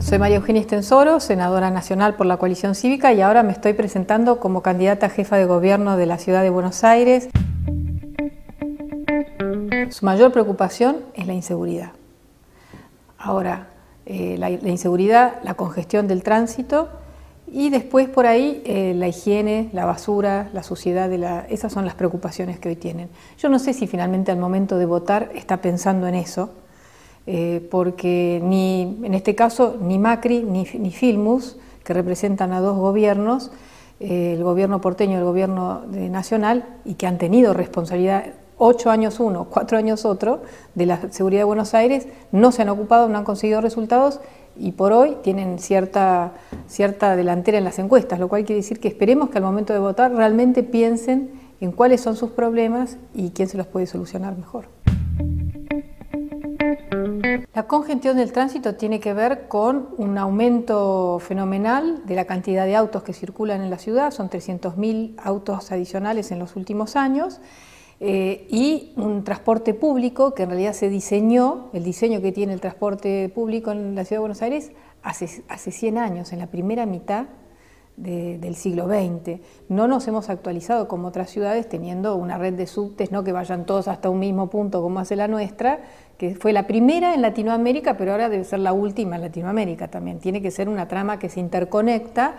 Soy María Eugenia Estensoro, senadora nacional por la Coalición Cívica, y ahora me estoy presentando como candidata a jefa de gobierno de la Ciudad de Buenos Aires. Su mayor preocupación es la inseguridad. Ahora, la inseguridad, la congestión del tránsito y después por ahí la higiene, la basura, la suciedad, esas son las preocupaciones que hoy tienen. Yo no sé si finalmente al momento de votar está pensando en eso, porque en este caso ni Macri ni Filmus, que representan a dos gobiernos, el gobierno porteño y el gobierno nacional, y que han tenido responsabilidad 8 años uno, 4 años otro, de la seguridad de Buenos Aires, no se han ocupado, no han conseguido resultados y por hoy tienen cierta delantera en las encuestas, lo cual quiere decir que esperemos que al momento de votar realmente piensen en cuáles son sus problemas y quién se los puede solucionar mejor. La congestión del tránsito tiene que ver con un aumento fenomenal de la cantidad de autos que circulan en la ciudad, son 300.000 autos adicionales en los últimos años, y un transporte público que en realidad se diseñó, el diseño que tiene el transporte público en la Ciudad de Buenos Aires hace 100 años, en la primera mitad del siglo XX. No nos hemos actualizado como otras ciudades teniendo una red de subtes, no que vayan todos hasta un mismo punto como hace la nuestra, que fue la primera en Latinoamérica, pero ahora debe ser la última en Latinoamérica también. Tiene que ser una trama que se interconecta,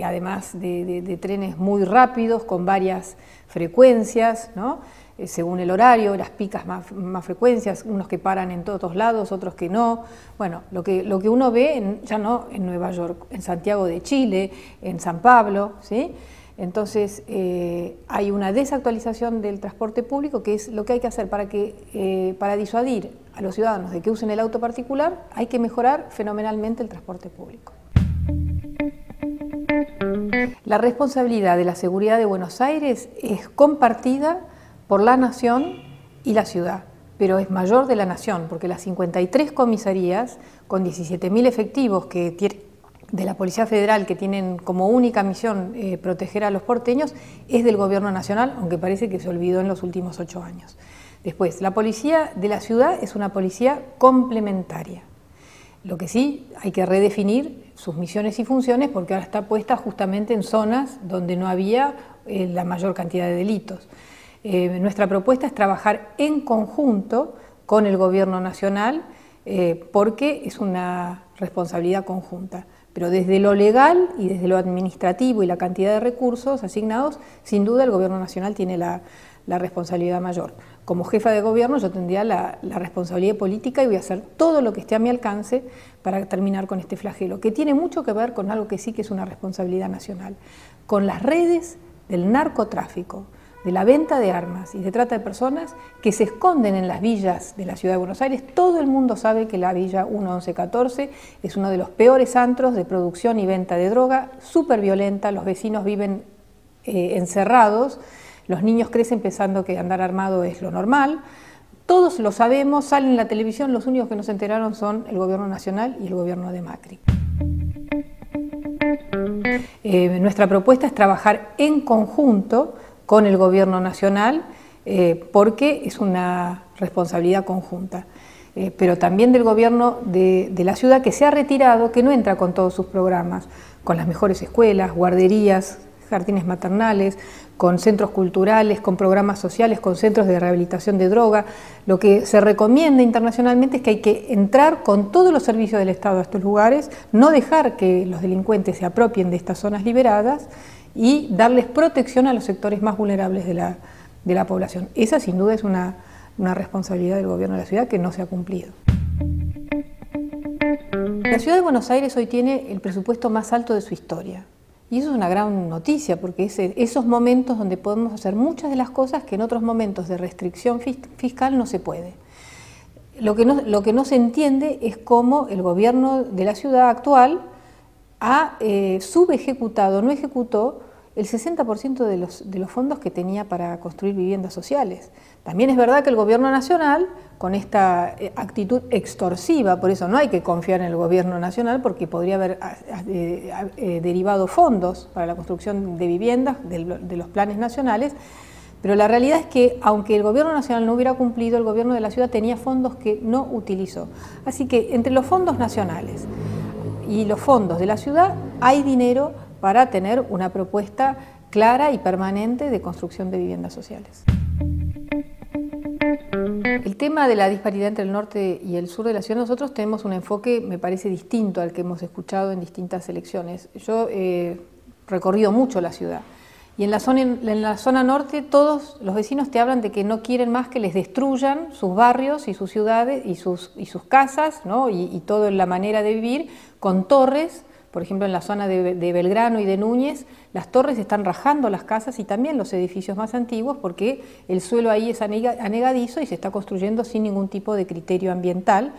además de trenes muy rápidos, con varias frecuencias, ¿no? Según el horario, las picas más frecuencias, unos que paran en todos lados, otros que no. Bueno, lo que uno ve ya no en Nueva York, en Santiago de Chile, en San Pablo, ¿sí? Entonces hay una desactualización del transporte público, que es lo que hay que hacer para disuadir a los ciudadanos de que usen el auto particular. Hay que mejorar fenomenalmente el transporte público. La responsabilidad de la seguridad de Buenos Aires es compartida por la Nación y la ciudad, pero es mayor de la Nación, porque las 53 comisarías con 17.000 efectivos de la Policía Federal, que tienen como única misión proteger a los porteños, es del Gobierno Nacional, aunque parece que se olvidó en los últimos 8 años. Después, la policía de la ciudad es una policía complementaria. Lo que sí hay que redefinir sus misiones y funciones, porque ahora está puesta justamente en zonas donde no había la mayor cantidad de delitos. Nuestra propuesta es trabajar en conjunto con el Gobierno Nacional, porque es una responsabilidad conjunta. Pero desde lo legal y desde lo administrativo y la cantidad de recursos asignados, sin duda el Gobierno Nacional tiene la responsabilidad mayor. Como jefa de gobierno yo tendría la responsabilidad política y voy a hacer todo lo que esté a mi alcance para terminar con este flagelo, que tiene mucho que ver con algo que sí que es una responsabilidad nacional, con las redes del narcotráfico, de la venta de armas y de trata de personas que se esconden en las villas de la Ciudad de Buenos Aires. Todo el mundo sabe que la Villa 1114 es uno de los peores antros de producción y venta de droga, súper violenta, los vecinos viven encerrados, los niños crecen pensando que andar armado es lo normal. Todos lo sabemos, salen en la televisión, los únicos que no se enteraron son el Gobierno Nacional y el Gobierno de Macri. Nuestra propuesta es trabajar en conjunto con el Gobierno Nacional, porque es una responsabilidad conjunta, pero también del Gobierno de la ciudad, que se ha retirado, que no entra con todos sus programas, con las mejores escuelas, guarderías, jardines maternales, con centros culturales, con programas sociales, con centros de rehabilitación de droga. Lo que se recomienda internacionalmente es que hay que entrar con todos los servicios del Estado a estos lugares, no dejar que los delincuentes se apropien de estas zonas liberadas y darles protección a los sectores más vulnerables de la población. Esa sin duda es una responsabilidad del Gobierno de la ciudad que no se ha cumplido. La Ciudad de Buenos Aires hoy tiene el presupuesto más alto de su historia. Y eso es una gran noticia, porque es esos momentos donde podemos hacer muchas de las cosas que en otros momentos de restricción fiscal no se puede. Lo que no se entiende es cómo el gobierno de la ciudad actual ha subejecutado, no ejecutó el 60% de los fondos que tenía para construir viviendas sociales. También es verdad que el Gobierno Nacional, con esta actitud extorsiva, por eso no hay que confiar en el Gobierno Nacional, porque podría haber derivado fondos para la construcción de viviendas de los planes nacionales, pero la realidad es que, aunque el Gobierno Nacional no hubiera cumplido, el Gobierno de la ciudad tenía fondos que no utilizó. Así que entre los fondos nacionales, y los fondos de la ciudad hay dinero para tener una propuesta clara y permanente de construcción de viviendas sociales. El tema de la disparidad entre el norte y el sur de la ciudad, nosotros tenemos un enfoque, me parece, distinto al que hemos escuchado en distintas elecciones. Yo he recorrido mucho la ciudad y en la zona norte todos los vecinos te hablan de que no quieren más que les destruyan sus barrios y sus ciudades y sus casas, ¿no? y toda la manera de vivir con torres. Por ejemplo, en la zona de Belgrano y de Núñez, las torres están rajando las casas y también los edificios más antiguos porque el suelo ahí es anegadizo y se está construyendo sin ningún tipo de criterio ambiental.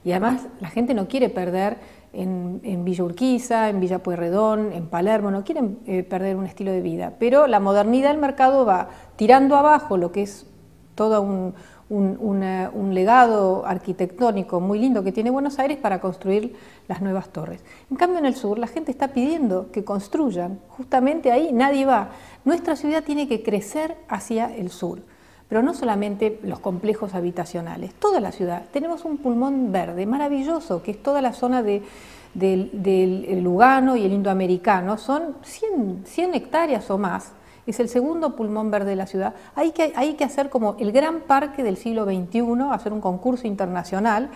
Y además la gente no quiere perder en Villa Urquiza, en Villa Pueyrredón, en Palermo, no quieren perder un estilo de vida. Pero la modernidad del mercado va tirando abajo lo que es todo un legado arquitectónico muy lindo que tiene Buenos Aires para construir las nuevas torres. En cambio en el sur la gente está pidiendo que construyan, justamente ahí nadie va. Nuestra ciudad tiene que crecer hacia el sur, pero no solamente los complejos habitacionales, toda la ciudad. Tenemos un pulmón verde maravilloso que es toda la zona del Lugano y el Indoamericano, son 100 hectáreas o más. Es el segundo pulmón verde de la ciudad. Hay que hacer como el gran parque del siglo XXI, hacer un concurso internacional,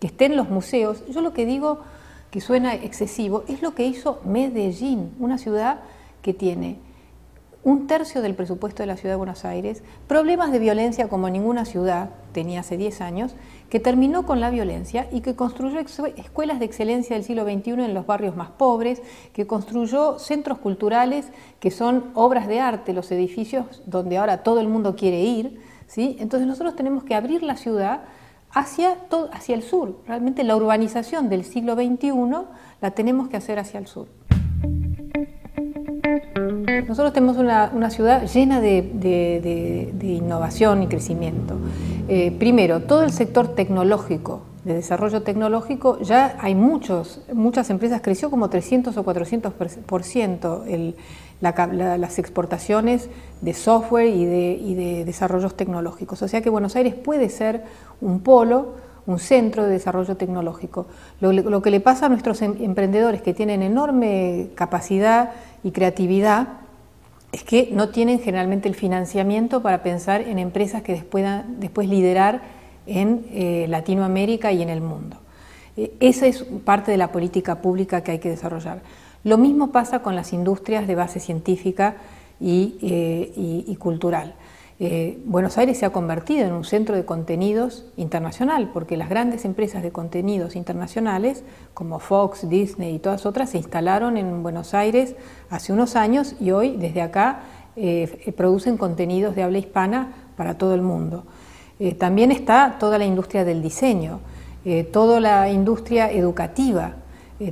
que esté en los museos. Yo lo que digo, que suena excesivo, es lo que hizo Medellín, una ciudad que tiene 1/3 del presupuesto de la ciudad de Buenos Aires, problemas de violencia como ninguna ciudad tenía hace 10 años, que terminó con la violencia y que construyó escuelas de excelencia del siglo XXI en los barrios más pobres, que construyó centros culturales que son obras de arte, los edificios donde ahora todo el mundo quiere ir, ¿sí? Entonces nosotros tenemos que abrir la ciudad hacia el sur. Realmente la urbanización del siglo XXI la tenemos que hacer hacia el sur. Nosotros tenemos una ciudad llena de innovación y crecimiento. Primero, todo el sector tecnológico, de desarrollo tecnológico, ya hay muchas empresas, creció como 300 o 400% las exportaciones de software y de desarrollos tecnológicos. O sea que Buenos Aires puede ser un polo, un centro de desarrollo tecnológico. Lo que le pasa a nuestros emprendedores que tienen enorme capacidad y creatividad es que no tienen generalmente el financiamiento para pensar en empresas que puedan después liderar en Latinoamérica y en el mundo. Esa es parte de la política pública que hay que desarrollar. Lo mismo pasa con las industrias de base científica y cultural. Buenos Aires se ha convertido en un centro de contenidos internacional, porque las grandes empresas de contenidos internacionales, como Fox, Disney y todas otras, se instalaron en Buenos Aires hace unos años y hoy desde acá producen contenidos de habla hispana para todo el mundo. También está toda la industria del diseño, toda la industria educativa,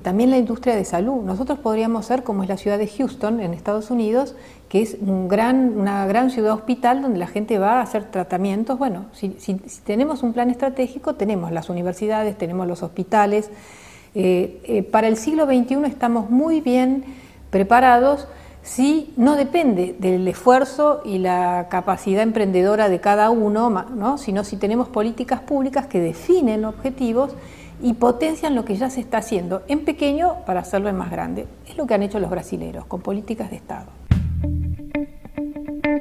también la industria de salud. Nosotros podríamos ser como es la ciudad de Houston en Estados Unidos, que es una gran ciudad hospital donde la gente va a hacer tratamientos. Bueno, si tenemos un plan estratégico, tenemos las universidades, tenemos los hospitales. Para el siglo XXI estamos muy bien preparados si no depende del esfuerzo y la capacidad emprendedora de cada uno, ¿no? Sino si tenemos políticas públicas que definen objetivos y potencian lo que ya se está haciendo en pequeño para hacerlo en más grande. Es lo que han hecho los brasileros con políticas de Estado.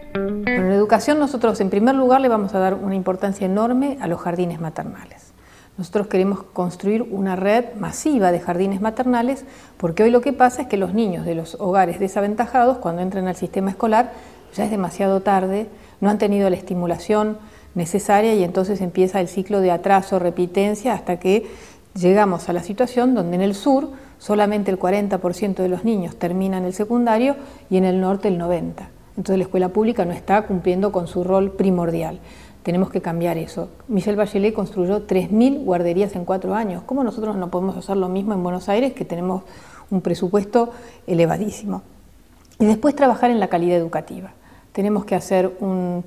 En la educación nosotros en primer lugar le vamos a dar una importancia enorme a los jardines maternales. Nosotros queremos construir una red masiva de jardines maternales porque hoy lo que pasa es que los niños de los hogares desaventajados cuando entran al sistema escolar ya es demasiado tarde, no han tenido la estimulación necesaria y entonces empieza el ciclo de atraso, repitencia, hasta que llegamos a la situación donde en el sur solamente el 40% de los niños terminan el secundario y en el norte el 90%. Entonces la escuela pública no está cumpliendo con su rol primordial. Tenemos que cambiar eso. Michelle Bachelet construyó 3.000 guarderías en 4 años. ¿Cómo nosotros no podemos hacer lo mismo en Buenos Aires, que tenemos un presupuesto elevadísimo? Y después trabajar en la calidad educativa. Tenemos que hacer un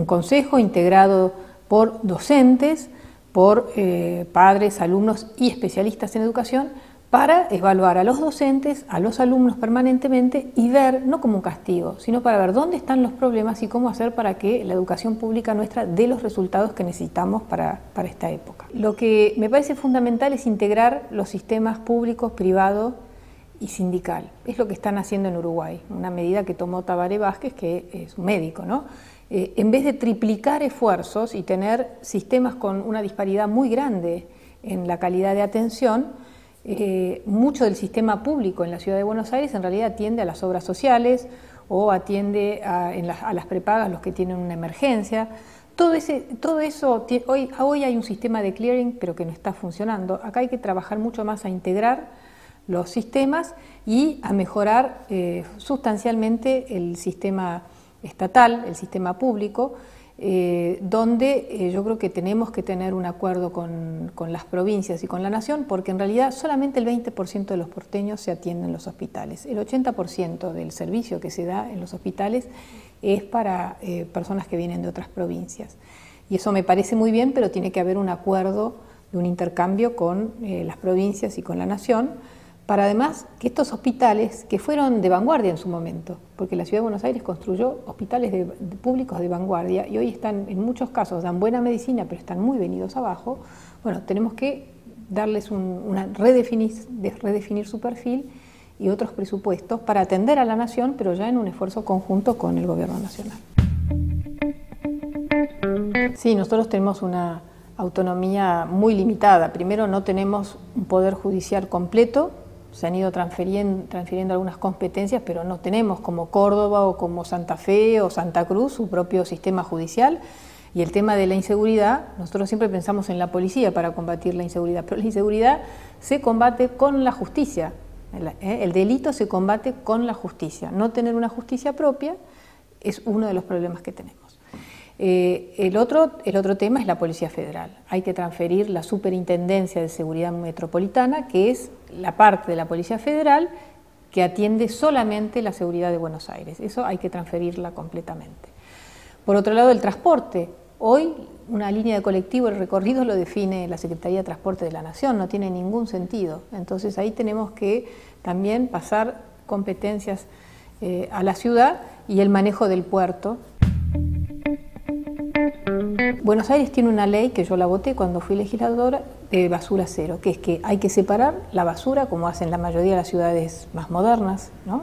consejo integrado por docentes, por padres, alumnos y especialistas en educación para evaluar a los docentes, a los alumnos permanentemente y ver, no como un castigo, sino para ver dónde están los problemas y cómo hacer para que la educación pública nuestra dé los resultados que necesitamos para esta época. Lo que me parece fundamental es integrar los sistemas públicos, privado y sindical. Es lo que están haciendo en Uruguay, una medida que tomó Tabaré Vázquez, que es un médico, ¿no? En vez de triplicar esfuerzos y tener sistemas con una disparidad muy grande en la calidad de atención, mucho del sistema público en la Ciudad de Buenos Aires en realidad atiende a las obras sociales o atiende a las prepagas, los que tienen una emergencia. Todo eso, hoy hay un sistema de clearing, pero que no está funcionando. Acá hay que trabajar mucho más a integrar los sistemas y a mejorar sustancialmente el sistema estatal, el sistema público, donde yo creo que tenemos que tener un acuerdo con las provincias y con la nación, porque en realidad solamente el 20% de los porteños se atienden en los hospitales. El 80% del servicio que se da en los hospitales es para personas que vienen de otras provincias. Y eso me parece muy bien, pero tiene que haber un acuerdo de un intercambio con las provincias y con la nación, para además que estos hospitales, que fueron de vanguardia en su momento, porque la Ciudad de Buenos Aires construyó hospitales públicos de vanguardia y hoy están, en muchos casos, dan buena medicina, pero están muy venidos abajo. Bueno, tenemos que darles redefinir su perfil y otros presupuestos para atender a la nación, pero ya en un esfuerzo conjunto con el gobierno nacional. Sí, nosotros tenemos una autonomía muy limitada. Primero, no tenemos un poder judicial completo. Se han ido transfiriendo algunas competencias, pero no tenemos como Córdoba o como Santa Fe o Santa Cruz su propio sistema judicial. Y el tema de la inseguridad, nosotros siempre pensamos en la policía para combatir la inseguridad, pero la inseguridad se combate con la justicia. El delito se combate con la justicia. No tener una justicia propia es uno de los problemas que tenemos. El otro tema es la Policía Federal. Hay que transferir la Superintendencia de Seguridad Metropolitana, que es la parte de la Policía Federal que atiende solamente la seguridad de Buenos Aires. Eso hay que transferirla completamente. Por otro lado, el transporte. Hoy una línea de colectivo, el recorrido lo define la Secretaría de Transporte de la Nación, no tiene ningún sentido. Entonces ahí tenemos que también pasar competencias a la ciudad y el manejo del puerto. Buenos Aires tiene una ley que yo la voté cuando fui legisladora de basura cero, que es que hay que separar la basura, como hacen la mayoría de las ciudades más modernas, ¿no?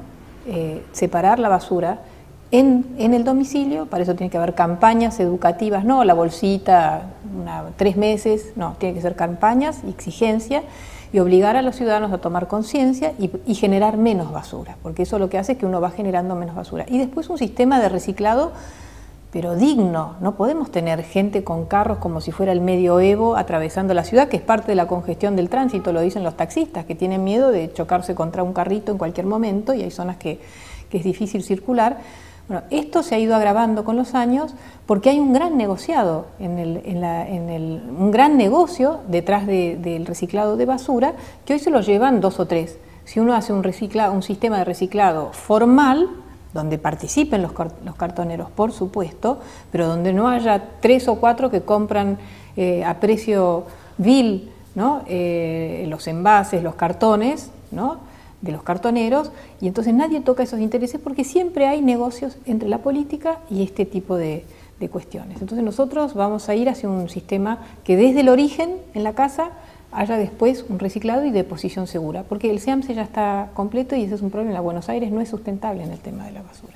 Separar la basura en el domicilio. Para eso tiene que haber campañas educativas, no la bolsita, 3 meses, no, tiene que ser campañas y exigencia y obligar a los ciudadanos a tomar conciencia y generar menos basura, porque eso lo que hace es que uno va generando menos basura. Y después un sistema de reciclado pero digno. No podemos tener gente con carros como si fuera el medioevo atravesando la ciudad, que es parte de la congestión del tránsito, lo dicen los taxistas, que tienen miedo de chocarse contra un carrito en cualquier momento y hay zonas que es difícil circular. Bueno, esto se ha ido agravando con los años porque hay un gran negociado, un gran negocio detrás del reciclado de basura, que hoy se lo llevan 2 o 3. Si uno hace un sistema de reciclado formal, donde participen los cartoneros, por supuesto, pero donde no haya 3 o 4 que compran a precio vil, ¿no? Los envases, los cartones, ¿no? De los cartoneros, y entonces nadie toca esos intereses porque siempre hay negocios entre la política y este tipo de cuestiones. Entonces nosotros vamos a ir hacia un sistema que desde el origen en la casa haya después un reciclado y deposición segura, porque el SEAMSE ya está completo y ese es un problema. Buenos Aires no es sustentable en el tema de la basura.